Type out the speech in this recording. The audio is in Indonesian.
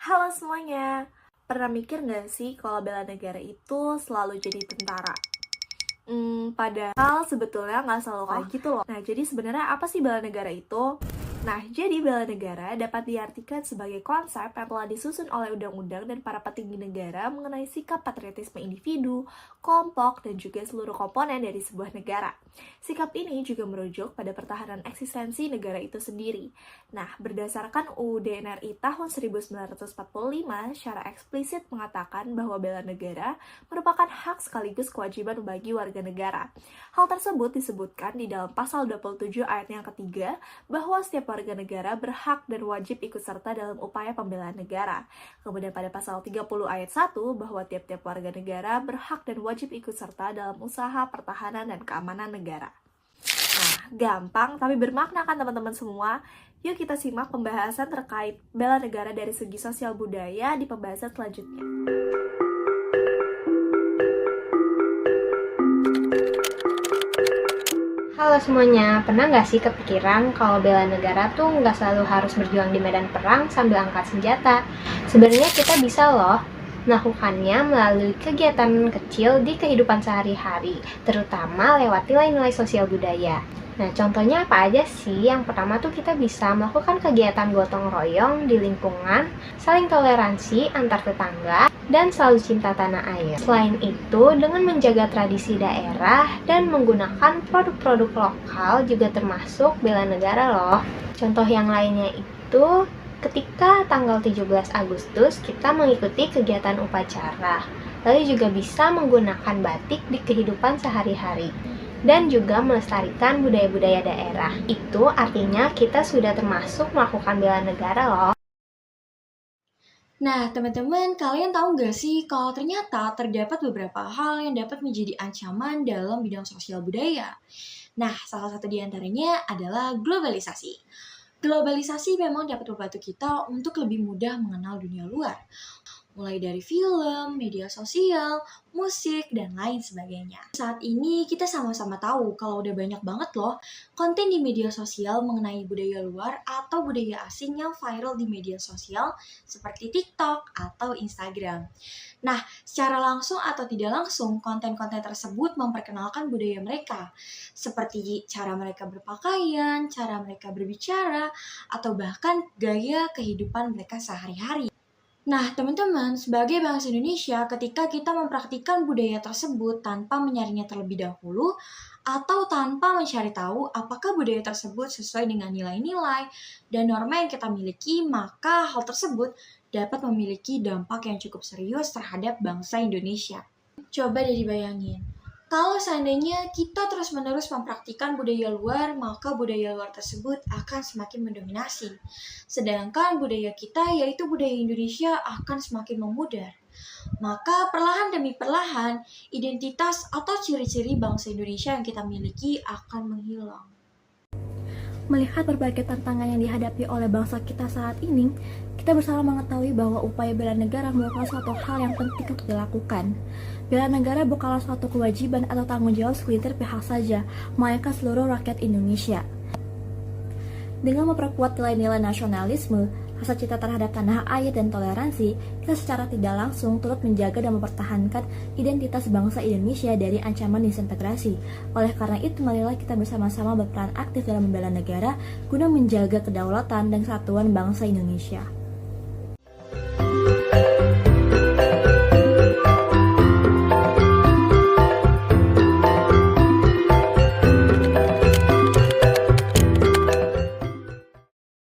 Halo semuanya, pernah mikir nggak sih kalau bela negara itu selalu jadi tentara? Padahal sebetulnya nggak selalu kayak gitu loh. Nah, jadi sebenarnya apa sih bela negara itu? Nah, jadi bela negara dapat diartikan sebagai konsep yang telah disusun oleh undang-undang dan para petinggi negara mengenai sikap patriotisme individu, kelompok, dan juga seluruh komponen dari sebuah negara. Sikap ini juga merujuk pada pertahanan eksistensi negara itu sendiri. Nah, berdasarkan UUD NRI tahun 1945, secara eksplisit mengatakan bahwa bela negara merupakan hak sekaligus kewajiban bagi warga negara. Hal tersebut disebutkan di dalam pasal 27 ayat yang ketiga bahwa setiap warga negara berhak dan wajib ikut serta dalam upaya pembelaan negara. Kemudian pada pasal 30 ayat 1 bahwa tiap-tiap warga negara berhak dan wajib ikut serta dalam usaha pertahanan dan keamanan negara. Nah, gampang tapi bermakna kan teman-teman semua? Yuk kita simak pembahasan terkait bela negara dari segi sosial budaya di pembahasan selanjutnya. Halo semuanya, pernah nggak sih kepikiran kalau bela negara tuh nggak selalu harus berjuang di medan perang sambil angkat senjata? Sebenarnya kita bisa loh melakukannya melalui kegiatan kecil di kehidupan sehari-hari, terutama lewat nilai-nilai sosial budaya. Nah, contohnya apa aja sih? Yang pertama tuh kita bisa melakukan kegiatan gotong royong di lingkungan, saling toleransi antar tetangga, dan selalu cinta tanah air. Selain itu, dengan menjaga tradisi daerah dan menggunakan produk-produk lokal juga termasuk bela negara loh. Contoh yang lainnya itu ketika tanggal 17 Agustus kita mengikuti kegiatan upacara. Lalu juga bisa menggunakan batik di kehidupan sehari-hari dan juga melestarikan budaya-budaya daerah. Itu artinya kita sudah termasuk melakukan bela negara loh. Nah, teman-teman, kalian tahu nggak sih kalau ternyata terdapat beberapa hal yang dapat menjadi ancaman dalam bidang sosial budaya? Nah, salah satu di antaranya adalah globalisasi. Globalisasi memang dapat membantu kita untuk lebih mudah mengenal dunia luar, mulai dari film, media sosial, musik, dan lain sebagainya. Saat ini kita sama-sama tahu kalau udah banyak banget loh konten di media sosial mengenai budaya luar atau budaya asing yang viral di media sosial seperti TikTok atau Instagram. Nah, secara langsung atau tidak langsung, konten-konten tersebut memperkenalkan budaya mereka, seperti cara mereka berpakaian, cara mereka berbicara, atau bahkan gaya kehidupan mereka sehari-hari. Nah, teman-teman, sebagai bangsa Indonesia, ketika kita mempraktikkan budaya tersebut tanpa menyaringnya terlebih dahulu, atau tanpa mencari tahu apakah budaya tersebut sesuai dengan nilai-nilai dan norma yang kita miliki, maka hal tersebut dapat memiliki dampak yang cukup serius terhadap bangsa Indonesia. Coba deh dibayangin, kalau seandainya kita terus-menerus mempraktikkan budaya luar, maka budaya luar tersebut akan semakin mendominasi. Sedangkan budaya kita, yaitu budaya Indonesia, akan semakin memudar. Maka perlahan demi perlahan, identitas atau ciri-ciri bangsa Indonesia yang kita miliki akan menghilang. Melihat berbagai tantangan yang dihadapi oleh bangsa kita saat ini, kita bersama mengetahui bahwa upaya bela negara merupakan suatu hal yang penting untuk dilakukan. Bela negara bukanlah suatu kewajiban atau tanggung jawab segelintir pihak saja, melainkan seluruh rakyat Indonesia. Dengan memperkuat nilai-nilai nasionalisme, rasa cinta terhadap tanah air dan toleransi, kita secara tidak langsung turut menjaga dan mempertahankan identitas bangsa Indonesia dari ancaman disintegrasi. Oleh karena itu, marilah kita bersama-sama berperan aktif dalam membela negara guna menjaga kedaulatan dan kesatuan bangsa Indonesia.